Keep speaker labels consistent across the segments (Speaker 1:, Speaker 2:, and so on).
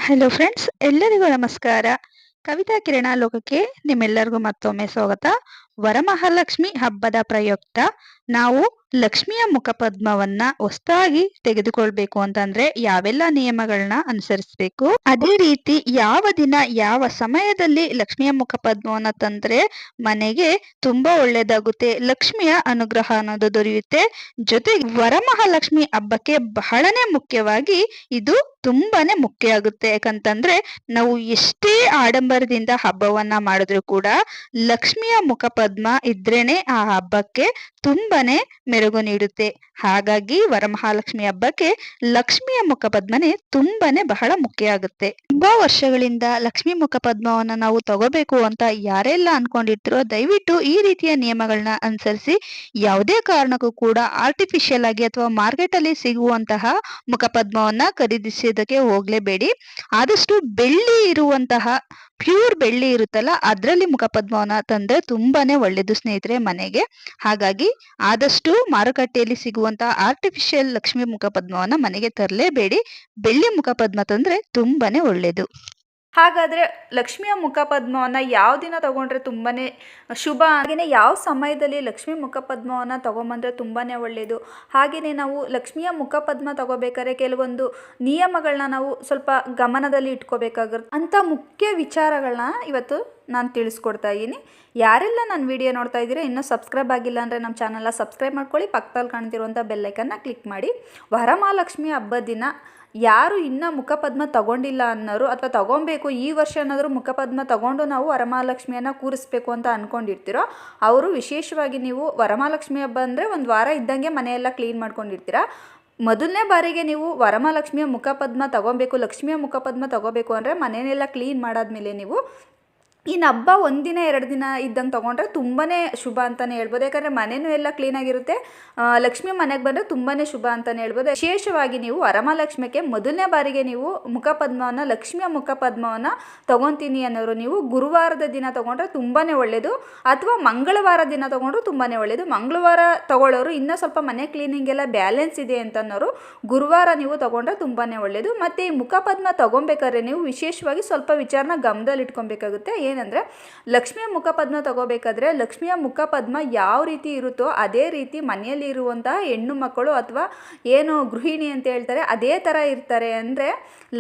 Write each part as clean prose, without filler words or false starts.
Speaker 1: Hello friends, ಎಲ್ಲರಿಗೂ ನಮಸ್ಕಾರ. ಕವಿತಾ ಕಿರಣ ಲೋಕಕ್ಕೆ ನಿಮ್ಮೆಲ್ಲರಿಗೂ ಮತ್ತೊಮ್ಮೆ ಸ್ವಾಗತ. ವರಮಹಾಲಕ್ಷ್ಮಿ ಹಬ್ಬದ ಪ್ರಯುಕ್ತ ನಾವು ಲಕ್ಷ್ಮಿಯ ಮುಖಪದ್ಮವನ್ನ ಹೊಸದಾಗಿ ತೆಗೆದುಕೊಳ್ಬೇಕು ಅಂತಂದ್ರೆ ಯಾವೆಲ್ಲ ನಿಯಮಗಳನ್ನ ಅನುಸರಿಸಬೇಕು, ಅದೇ ರೀತಿ ಯಾವ ದಿನ ಯಾವ ಸಮಯದಲ್ಲಿ ಲಕ್ಷ್ಮಿಯ ಮುಖಪದ್ಮವನ್ನ ತಂದ್ರೆ ಮನೆಗೆ ತುಂಬಾ ಒಳ್ಳೇದಾಗುತ್ತೆ, ಲಕ್ಷ್ಮಿಯ ಅನುಗ್ರಹ ಅನ್ನೋದು ದೊರೆಯುತ್ತೆ. ಜೊತೆಗೆ ವರಮಹಾಲಕ್ಷ್ಮಿ ಹಬ್ಬಕ್ಕೆ ಬಹಳನೇ ಮುಖ್ಯವಾಗಿ ಇದು ತುಂಬಾನೇ ಮುಖ್ಯ ಆಗುತ್ತೆ. ಯಾಕಂತಂದ್ರೆ ನಾವು ಎಷ್ಟೇ ಆಡಂಬರದಿಂದ ಹಬ್ಬವನ್ನ ಮಾಡಿದ್ರು ಕೂಡ ಲಕ್ಷ್ಮಿಯ ಮುಖಪದ್ಮ ಇದ್ರೇನೆ ಆ ಹಬ್ಬಕ್ಕೆ ತುಂಬಾನೇ ಮೆರುಗು ನೀಡುತ್ತೆ. ಹಾಗಾಗಿ ವರಮಹಾಲಕ್ಷ್ಮಿ ಹಬ್ಬಕ್ಕೆ ಲಕ್ಷ್ಮಿಯ ಮುಖಪದ್ಮನೆ ತುಂಬಾನೇ ಬಹಳ ಮುಖ್ಯ ಆಗುತ್ತೆ. ತುಂಬಾ ವರ್ಷಗಳಿಂದ ಲಕ್ಷ್ಮಿ ಮುಖಪದ್ಮವನ್ನ ನಾವು ತಗೋಬೇಕು ಅಂತ ಯಾರೆಲ್ಲ ಅನ್ಕೊಂಡಿರ್ತೀರೋ ದಯವಿಟ್ಟು ಈ ರೀತಿಯ ನಿಯಮಗಳನ್ನ ಅನುಸರಿಸಿ. ಯಾವುದೇ ಕಾರಣಕ್ಕೂ ಕೂಡ ಆರ್ಟಿಫಿಷಿಯಲ್ ಆಗಿ ಅಥವಾ ಮಾರ್ಕೆಟ್ ಅಲ್ಲಿ ಸಿಗುವಂತಹ ಮುಖಪದ್ಮವನ್ನ ಖರೀದಿಸೋದಕ್ಕೆ ಹೋಗ್ಲೇಬೇಡಿ. ಆದಷ್ಟು ಬೆಳ್ಳಿ ಇರುವಂತಹ ಪ್ಯೂರ್ ಬೆಳ್ಳಿ ಇರುತ್ತಲ್ಲ ಅದರಲ್ಲಿ ಮುಖಪದ್ಮವನ್ನ ತಂದ್ರೆ ತುಂಬಾನೇ ಒಳ್ಳೇದು ಸ್ನೇಹಿತರೆ ಮನೆಗೆ. ಹಾಗಾಗಿ ಆದಷ್ಟು ಮಾರುಕಟ್ಟೆಯಲ್ಲಿ ಸಿಗುವಂತಹ ಆರ್ಟಿಫಿಷಿಯಲ್ ಲಕ್ಷ್ಮಿ ಮುಖಪದ್ಮವನ್ನ ಮನೆಗೆ ತರಲೇಬೇಡಿ. ಬೆಳ್ಳಿ ಮುಖಪದ್ಮ ತಂದ್ರೆ ತುಂಬಾನೇ ಒಳ್ಳೇದು.
Speaker 2: ಹಾಗಾದರೆ ಲಕ್ಷ್ಮಿಯ ಮುಖಪದ್ಮವನ್ನು ಯಾವ ದಿನ ತೊಗೊಂಡ್ರೆ ತುಂಬಾ ಶುಭ, ಹಾಗೆಯೇ ಯಾವ ಸಮಯದಲ್ಲಿ ಲಕ್ಷ್ಮಿ ಮುಖಪದ್ಮವನ್ನು ತೊಗೊಂಬಂದರೆ ತುಂಬಾ ಒಳ್ಳೆಯದು, ಹಾಗೆಯೇ ನಾವು ಲಕ್ಷ್ಮಿಯ ಮುಖಪದ್ಮ ತೊಗೋಬೇಕಾದ್ರೆ ಕೆಲವೊಂದು ನಿಯಮಗಳನ್ನ ನಾವು ಸ್ವಲ್ಪ ಗಮನದಲ್ಲಿ ಇಟ್ಕೋಬೇಕಾಗುತ್ತೆ ಅಂಥ ಮುಖ್ಯ ವಿಚಾರಗಳನ್ನ ಇವತ್ತು ನಾನು ತಿಳಿಸ್ಕೊಡ್ತಾ ಇದ್ದೀನಿ. ಯಾರೆಲ್ಲ ನನ್ನ ವಿಡಿಯೋ ನೋಡ್ತಾ ಇದ್ದೀರಾ ಇನ್ನೂ ಸಬ್ಸ್ಕ್ರೈಬ್ ಆಗಿಲ್ಲ ಅಂದರೆ ನಮ್ಮ ಚಾನಲ್ನ ಸಬ್ಸ್ಕ್ರೈಬ್ ಮಾಡ್ಕೊಳ್ಳಿ, ಪಕ್ಕದಲ್ಲಿ ಕಾಣ್ತಿರುವಂಥ ಬೆಲ್ಲೈಕನ್ನ ಕ್ಲಿಕ್ ಮಾಡಿ. ವರಮಹಾಲಕ್ಷ್ಮಿ ಹಬ್ಬದ ದಿನ ಯಾರು ಇನ್ನೂ ಮುಖಪದ್ಮ ತಗೊಂಡಿಲ್ಲ ಅನ್ನೋರು ಅಥವಾ ತಗೊಬೇಕು ಈ ವರ್ಷ ಏನಾದರೂ ಮುಖಪದ್ಮ ತಗೊಂಡು ನಾವು ವರಮಹಾಲಕ್ಷ್ಮಿಯನ್ನು ಕೂರಿಸ್ಬೇಕು ಅಂತ ಅಂದ್ಕೊಂಡಿರ್ತೀರೋ ಅವರು ವಿಶೇಷವಾಗಿ ನೀವು ವರಮಹಾಲಕ್ಷ್ಮಿ ಹಬ್ಬ ಅಂದರೆ ಒಂದು ವಾರ ಇದ್ದಂಗೆ ಮನೆಯೆಲ್ಲ ಕ್ಲೀನ್ ಮಾಡ್ಕೊಂಡಿರ್ತೀರ. ಮೊದಲನೇ ಬಾರಿಗೆ ನೀವು ವರಮಹಾಲಕ್ಷ್ಮಿಯ ಮುಖಪದ್ಮ ತಗೊಬೇಕು, ಲಕ್ಷ್ಮಿಯ ಮುಖಪದ್ಮ ತಗೋಬೇಕು ಅಂದರೆ ಮನೆಯೆಲ್ಲ ಕ್ಲೀನ್ ಮಾಡಾದ್ಮೇಲೆ ನೀವು ಇನ್ನು ಹಬ್ಬ ಒಂದಿನ 2 ದಿನ ಇದ್ದಂಗೆ ತೊಗೊಂಡ್ರೆ ತುಂಬಾ ಶುಭ ಅಂತಲೇ ಹೇಳ್ಬೋದು. ಯಾಕಂದರೆ ಮನೆಯೂ ಎಲ್ಲ ಕ್ಲೀನಾಗಿರುತ್ತೆ, ಲಕ್ಷ್ಮಿ ಮನೆಗೆ ಬಂದರೆ ತುಂಬಾ ಶುಭ ಅಂತಲೇ ಹೇಳ್ಬೋದು. ವಿಶೇಷವಾಗಿ ನೀವು ವರಮಹಾಲಕ್ಷ್ಮಿಗೆ ಮೊದಲನೇ ಬಾರಿಗೆ ನೀವು ಮುಖಪದ್ಮವನ್ನು ಲಕ್ಷ್ಮಿಯ ಮುಖಪದ್ಮವನ್ನು ತೊಗೊತೀನಿ ಅನ್ನೋರು ನೀವು ಗುರುವಾರದ ದಿನ ತೊಗೊಂಡ್ರೆ ತುಂಬಾ ಒಳ್ಳೆಯದು, ಅಥವಾ ಮಂಗಳವಾರ ದಿನ ತೊಗೊಂಡ್ರು ತುಂಬಾ ಒಳ್ಳೆಯದು. ಮಂಗಳವಾರ ತೊಗೊಳ್ಳೋರು ಇನ್ನೂ ಸ್ವಲ್ಪ ಮನೆ ಕ್ಲೀನಿಂಗ್ ಎಲ್ಲ ಬ್ಯಾಲೆನ್ಸ್ ಇದೆ ಅಂತನ್ನೋರು ಗುರುವಾರ ನೀವು ತೊಗೊಂಡ್ರೆ ತುಂಬಾ ಒಳ್ಳೆಯದು. ಮತ್ತು ಈ ಮುಖಪದ್ಮ ತೊಗೊಬೇಕಾದ್ರೆ ನೀವು ವಿಶೇಷವಾಗಿ ಸ್ವಲ್ಪ ವಿಚಾರನ ಗಮನದಲ್ಲಿ ಇಟ್ಕೊಬೇಕಾಗುತ್ತೆ. ಏನಂದರೆ ಲಕ್ಷ್ಮಿಯ ಮುಖಪದ್ಮ ತಗೋಬೇಕಾದ್ರೆ ಲಕ್ಷ್ಮಿಯ ಮುಖಪದ್ಮ ಯಾವ ರೀತಿ ಇರುತ್ತೋ ಅದೇ ರೀತಿ ಮನೆಯಲ್ಲಿ ಇರುವಂತಹ ಹೆಣ್ಣು ಮಕ್ಕಳು ಅಥವಾ ಏನು ಗೃಹಿಣಿ ಅಂತ ಹೇಳ್ತಾರೆ ಅದೇ ಥರ ಇರ್ತಾರೆ. ಅಂದರೆ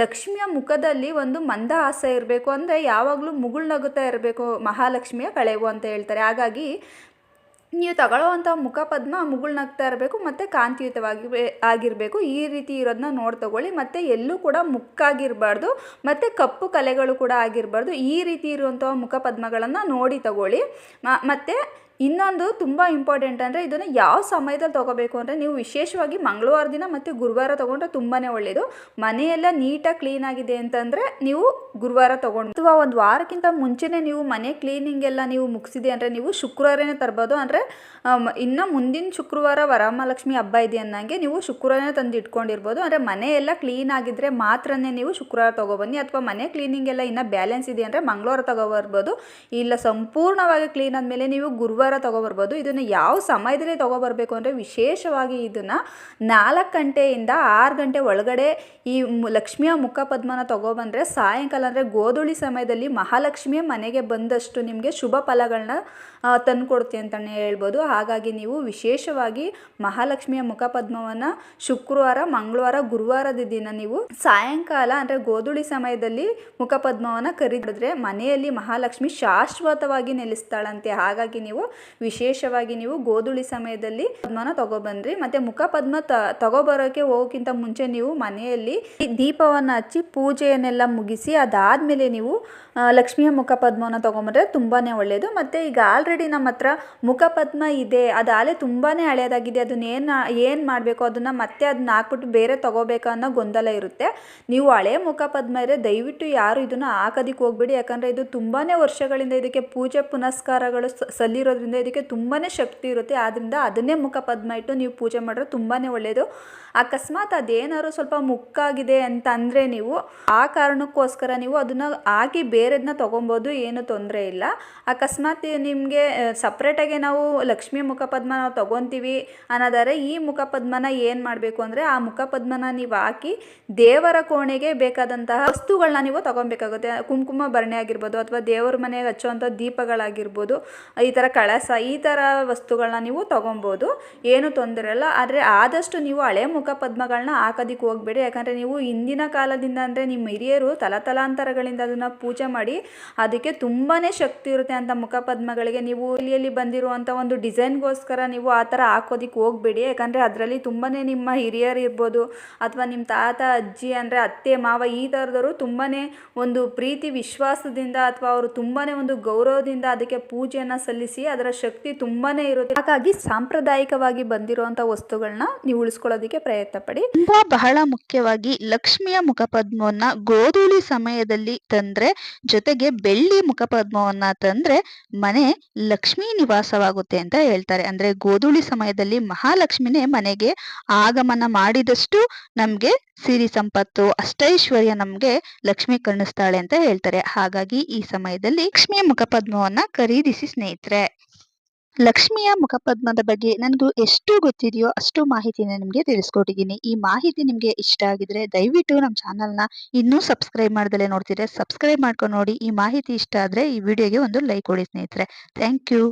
Speaker 2: ಲಕ್ಷ್ಮಿಯ ಮುಖದಲ್ಲಿ ಒಂದು ಮಂದಹಾಸ ಇರಬೇಕು, ಅಂದರೆ ಯಾವಾಗಲೂ ಮುಗುಳ್ನಗುತ್ತಾ ಇರಬೇಕು, ಮಹಾಲಕ್ಷ್ಮಿಯ ಕಳೆವು ಅಂತ ಹೇಳ್ತಾರೆ. ಹಾಗಾಗಿ ನೀವು ತಗೊಳ್ಳೋವಂಥ ಮುಖಪದ್ಮ ಮುಗುಳ್ನಗ್ತಾ ಇರಬೇಕು ಮತ್ತು ಕಾಂತಿಯುತವಾಗಿ ಆಗಿರಬೇಕು. ಈ ರೀತಿ ಇರೋದನ್ನ ನೋಡಿ ತಗೊಳ್ಳಿ. ಮತ್ತು ಎಲ್ಲೂ ಕೂಡ ಮುಕ್ಕಾಗಿರಬಾರ್ದು ಮತ್ತು ಕಪ್ಪು ಕಲೆಗಳು ಕೂಡ ಆಗಿರಬಾರ್ದು. ಈ ರೀತಿ ಇರುವಂಥ ಮುಖಪದ್ಮಗಳನ್ನು ನೋಡಿ ತಗೊಳ್ಳಿ. ಮತ್ತು ಇನ್ನೊಂದು ತುಂಬ ಇಂಪಾರ್ಟೆಂಟ್ ಅಂದರೆ ಇದನ್ನು ಯಾವ ಸಮಯದಲ್ಲಿ ತೊಗೋಬೇಕು ಅಂದರೆ ನೀವು ವಿಶೇಷವಾಗಿ ಮಂಗಳವಾರ ದಿನ ಮತ್ತು ಗುರುವಾರ ತೊಗೊಂಡ್ರೆ ತುಂಬಾ ಒಳ್ಳೆಯದು. ಮನೆಯೆಲ್ಲ ನೀಟಾಗಿ ಕ್ಲೀನಾಗಿದೆ ಅಂತಂದರೆ ನೀವು ಗುರುವಾರ ತೊಗೊಂಡು, ಅಥವಾ ಒಂದು ವಾರಕ್ಕಿಂತ ಮುಂಚೆನೇ ನೀವು ಮನೆ ಕ್ಲೀನಿಂಗ್ ಎಲ್ಲ ನೀವು ಮುಗಿಸಿದೆ ಅಂದರೆ ನೀವು ಶುಕ್ರವಾರನೇ ತರ್ಬೋದು. ಅಂದರೆ ಇನ್ನು ಮುಂದಿನ ಶುಕ್ರವಾರ ವರಮಹಾಲಕ್ಷ್ಮಿ ಹಬ್ಬ ಇದೆ ಅನ್ನಂಗೆ ನೀವು ಶುಕ್ರವಾರನೇ ತಂದು ಇಟ್ಕೊಂಡಿರ್ಬೋದು. ಅಂದರೆ ಮನೆ ಎಲ್ಲ ಕ್ಲೀನ್ ಆಗಿದ್ದರೆ ಮಾತ್ರನೇ ನೀವು ಶುಕ್ರವಾರ ತೊಗೊಬನ್ನಿ, ಅಥವಾ ಮನೆ ಕ್ಲೀನಿಂಗ್ ಎಲ್ಲ ಇನ್ನೂ ಬ್ಯಾಲೆನ್ಸ್ ಇದೆ ಅಂದರೆ ಮಂಗಳವಾರ ತೊಗೊಬರ್ಬೋದು. ಇಲ್ಲ ಸಂಪೂರ್ಣವಾಗಿ ಕ್ಲೀನ್ ಆದಮೇಲೆ ನೀವು ಗುರುವಾರ ತೊಗೊಬರ್ಬೋದು. ಇದನ್ನು ಯಾವ ಸಮಯದಲ್ಲಿ ತೊಗೊಬರ್ಬೇಕು ಅಂದರೆ ವಿಶೇಷವಾಗಿ ಇದನ್ನು 4 ಗಂಟೆಯಿಂದ 6 ಗಂಟೆ ಒಳಗಡೆ ಈ ಲಕ್ಷ್ಮಿಯ ಮುಖಪದ್ಮನ ತೊಗೊಬಂದರೆ ಸಾಯಂಕಾಲ ಅಂದರೆ ಗೋಧೂಳಿ ಸಮಯದಲ್ಲಿ ಮಹಾಲಕ್ಷ್ಮಿಯ ಮನೆಗೆ ಬಂದಷ್ಟು ನಿಮಗೆ ಶುಭ ಫಲಗಳನ್ನ ತಂದುಕೊಡ್ತೀವಿ ಅಂತಲೇ ಹೇಳ್ಬೋದು. ಹಾಗಾಗಿ ನೀವು ವಿಶೇಷವಾಗಿ ಮಹಾಲಕ್ಷ್ಮಿಯ ಮುಖಪದ್ಮವನ್ನು ಶುಕ್ರವಾರ, ಮಂಗಳವಾರ, ಗುರುವಾರದ ದಿನ ನೀವು ಸಾಯಂಕಾಲ ಅಂದರೆ ಗೋಧೂಳಿ ಸಮಯದಲ್ಲಿ ಮುಖಪದ್ಮವನ್ನು ಖರೀದಿದ್ರೆ ಮನೆಯಲ್ಲಿ ಮಹಾಲಕ್ಷ್ಮಿ ಶಾಶ್ವತವಾಗಿ ನೆಲೆಸ್ತಾಳಂತೆ. ಹಾಗಾಗಿ ನೀವು ವಿಶೇಷವಾಗಿ ನೀವು ಗೋಧೂಳಿ ಸಮಯದಲ್ಲಿ ಪದ್ಮನ ತಗೊಬನ್ರಿ. ಮತ್ತೆ ಮುಖಪದ್ಮ ತಗೊಬರೋಕೆ ಹೋಗೋಕ್ಕಿಂತ ಮುಂಚೆ ನೀವು ಮನೆಯಲ್ಲಿ ದೀಪವನ್ನು ಹಚ್ಚಿ ಪೂಜೆಯನ್ನೆಲ್ಲ ಮುಗಿಸಿ ಅದಾದ್ಮೇಲೆ ನೀವು ಲಕ್ಷ್ಮಿಯ ಮುಖಪದ್ಮವನ್ನು ತಗೊಂಬಂದ್ರೆ ತುಂಬಾನೇ ಒಳ್ಳೆಯದು. ಮತ್ತೆ ಈಗ ಆಲ್ರೆಡಿ ನಮ್ಮ ಹತ್ರ ಮುಖಪದ್ಮ ಇದೆ, ಅದು ಆಲೆ ತುಂಬಾನೇ ಹಳೆಯದಾಗಿದೆ, ಅದನ್ನ ಏನು ಮಾಡಬೇಕು, ಅದನ್ನ ಮತ್ತೆ ಅದನ್ನ ಹಾಕ್ಬಿಟ್ಟು ಬೇರೆ ತಗೋಬೇಕಾ ಅನ್ನೋ ಗೊಂದಲ ಇರುತ್ತೆ. ನೀವು ಹಳೆ ಮುಖಪದ್ಮ ಇದ್ರೆ ದಯವಿಟ್ಟು ಯಾರು ಇದನ್ನ ಹಾಕೋದಿಕ್ಕೆ ಹೋಗ್ಬೇಡಿ. ಯಾಕಂದ್ರೆ ಇದು ತುಂಬಾನೇ ವರ್ಷಗಳಿಂದ ಇದಕ್ಕೆ ಪೂಜೆ ಪುನಸ್ಕಾರಗಳು ಸಲ್ಲಿರೋದ್ರಿಂದ ಇರೋದ್ರಿಂದ ಇದಕ್ಕೆ ತುಂಬಾ ಶಕ್ತಿ ಇರುತ್ತೆ. ಆದ್ದರಿಂದ ಅದನ್ನೇ ಮುಖಪದ್ಮ ಇಟ್ಟು ನೀವು ಪೂಜೆ ಮಾಡಿದ್ರೆ ತುಂಬಾ ಒಳ್ಳೆಯದು. ಅಕಸ್ಮಾತ್ ಅದೇನಾದ್ರು ಸ್ವಲ್ಪ ಮುಕ್ಕಾಗಿದೆ ಅಂತ ಅಂದರೆ ನೀವು ಆ ಕಾರಣಕ್ಕೋಸ್ಕರ ನೀವು ಅದನ್ನು ಹಾಕಿ ಬೇರೆದನ್ನ ತೊಗೊಬೋದು, ಏನು ತೊಂದರೆ ಇಲ್ಲ. ಅಕಸ್ಮಾತ್ ನಿಮಗೆ ಸಪ್ರೇಟಾಗಿ ನಾವು ಲಕ್ಷ್ಮೀ ಮುಖಪದ್ಮ ನಾವು ತೊಗೊತೀವಿ ಅನ್ನೋದಾದ್ರೆ ಈ ಮುಖಪದ್ಮನ ಏನು ಮಾಡಬೇಕು ಅಂದರೆ ಆ ಮುಖಪದ್ಮನ ನೀವು ಹಾಕಿ ದೇವರ ಕೋಣೆಗೆ ಬೇಕಾದಂತಹ ವಸ್ತುಗಳನ್ನ ನೀವು ತೊಗೊಬೇಕಾಗುತ್ತೆ. ಕುಂಕುಮ ಭರಣೆ ಆಗಿರ್ಬೋದು ಅಥವಾ ದೇವರ ಮನೆಗೆ ಹಚ್ಚುವಂಥ ದೀಪಗಳಾಗಿರ್ಬೋದು, ಈ ಥರ ಕಳಸ, ಈ ಥರ ವಸ್ತುಗಳನ್ನ ನೀವು ತೊಗೊಬೋದು, ಏನು ತೊಂದರೆ ಇಲ್ಲ. ಆದರೆ ಆದಷ್ಟು ನೀವು ಹಳೆ ಮುಖಪದ್ಮಗಳನ್ನ ಹಾಕೋದಕ್ಕೆ ಹೋಗಬೇಡಿ. ಯಾಕಂದರೆ ನೀವು ಹಿಂದಿನ ಕಾಲದಿಂದ ಅಂದರೆ ನಿಮ್ಮ ಹಿರಿಯರು ತಲಾಂತರಗಳಿಂದ ಅದನ್ನು ಪೂಜೆ ಮಾಡಿ ಅದಕ್ಕೆ ತುಂಬಾ ಶಕ್ತಿ ಇರುತ್ತೆ ಅಂತ ಮುಖಪದ್ಮಗಳಿಗೆ. ನೀವು ಇಲ್ಲಿ ಬಂದಿರುವಂಥ ಒಂದು ಡಿಸೈನ್ಗೋಸ್ಕರ ನೀವು ಆ ಥರ ಹಾಕೋದಕ್ಕೆ ಹೋಗಬೇಡಿ. ಯಾಕಂದರೆ ಅದರಲ್ಲಿ ತುಂಬಾ ನಿಮ್ಮ ಹಿರಿಯರು ಇರ್ಬೋದು ಅಥವಾ ನಿಮ್ಮ ತಾತ ಅಜ್ಜಿ ಅಂದರೆ ಅತ್ತೆ ಮಾವ ಈ ಥರದವರು ತುಂಬಾ ಒಂದು ಪ್ರೀತಿ ವಿಶ್ವಾಸದಿಂದ ಅಥವಾ ಅವರು ತುಂಬಾ ಒಂದು ಗೌರವದಿಂದ ಅದಕ್ಕೆ ಪೂಜೆಯನ್ನು ಸಲ್ಲಿಸಿ ಅದರ ಶಕ್ತಿ ತುಂಬಾ ಇರುತ್ತೆ. ಹಾಗಾಗಿ ಸಾಂಪ್ರದಾಯಿಕವಾಗಿ ಬಂದಿರುವಂಥ ವಸ್ತುಗಳನ್ನ ನೀವು ಉಳಿಸ್ಕೊಳ್ಳೋದಕ್ಕೆ ಪ್ರಯತ್ನ ಪಡಿ.
Speaker 1: ಬಹಳ ಮುಖ್ಯವಾಗಿ ಲಕ್ಷ್ಮಿಯ ಮುಖಪದ್ಮವನ್ನ ಗೋಧೂಳಿ ಸಮಯದಲ್ಲಿ ತಂದ್ರೆ, ಜೊತೆಗೆ ಬೆಳ್ಳಿ ಮುಖಪದ್ಮವನ್ನ ತಂದ್ರೆ ಮನೆ ಲಕ್ಷ್ಮೀ ನಿವಾಸವಾಗುತ್ತೆ ಅಂತ ಹೇಳ್ತಾರೆ. ಅಂದ್ರೆ ಗೋಧೂಳಿ ಸಮಯದಲ್ಲಿ ಮಹಾಲಕ್ಷ್ಮಿನೇ ಮನೆಗೆ ಆಗಮನ ಮಾಡಿದಷ್ಟು ನಮ್ಗೆ ಸಿರಿ ಸಂಪತ್ತು ಅಷ್ಟೈಶ್ವರ್ಯ ನಮ್ಗೆ ಲಕ್ಷ್ಮಿ ಕರುಣಿಸ್ತಾಳೆ ಅಂತ ಹೇಳ್ತಾರೆ. ಹಾಗಾಗಿ ಈ ಸಮಯದಲ್ಲಿ ಲಕ್ಷ್ಮಿಯ ಮುಖಪದ್ಮವನ್ನ ಖರೀದಿಸಿ ಸ್ನೇಹಿತರೆ. ಲಕ್ಷ್ಮಿಯ ಮುಖಪದ್ಮದ ಬಗ್ಗೆ ನನಗೂ ಎಷ್ಟು ಗೊತ್ತಿದೆಯೋ ಅಷ್ಟು ಮಾಹಿತಿನ ನಿಮ್ಗೆ ತಿಳಿಸ್ಕೊಟ್ಟಿದ್ದೀನಿ. ಈ ಮಾಹಿತಿ ನಿಮ್ಗೆ ಇಷ್ಟ ಆಗಿದ್ರೆ ದಯವಿಟ್ಟು ನಮ್ಮ ಚಾನಲ್ನ ಇನ್ನೂ ಸಬ್ಸ್ಕ್ರೈಬ್ ಮಾಡ್ದಲೇ ನೋಡ್ತಿದ್ರೆ ಸಬ್ಸ್ಕ್ರೈಬ್ ಮಾಡ್ಕೊಂಡು ನೋಡಿ. ಈ ಮಾಹಿತಿ ಇಷ್ಟ ಆದ್ರೆ ಈ ವಿಡಿಯೋಗೆ ಒಂದು ಲೈಕ್ ಕೊಡಿ ಸ್ನೇಹಿತರೆ. Thank you.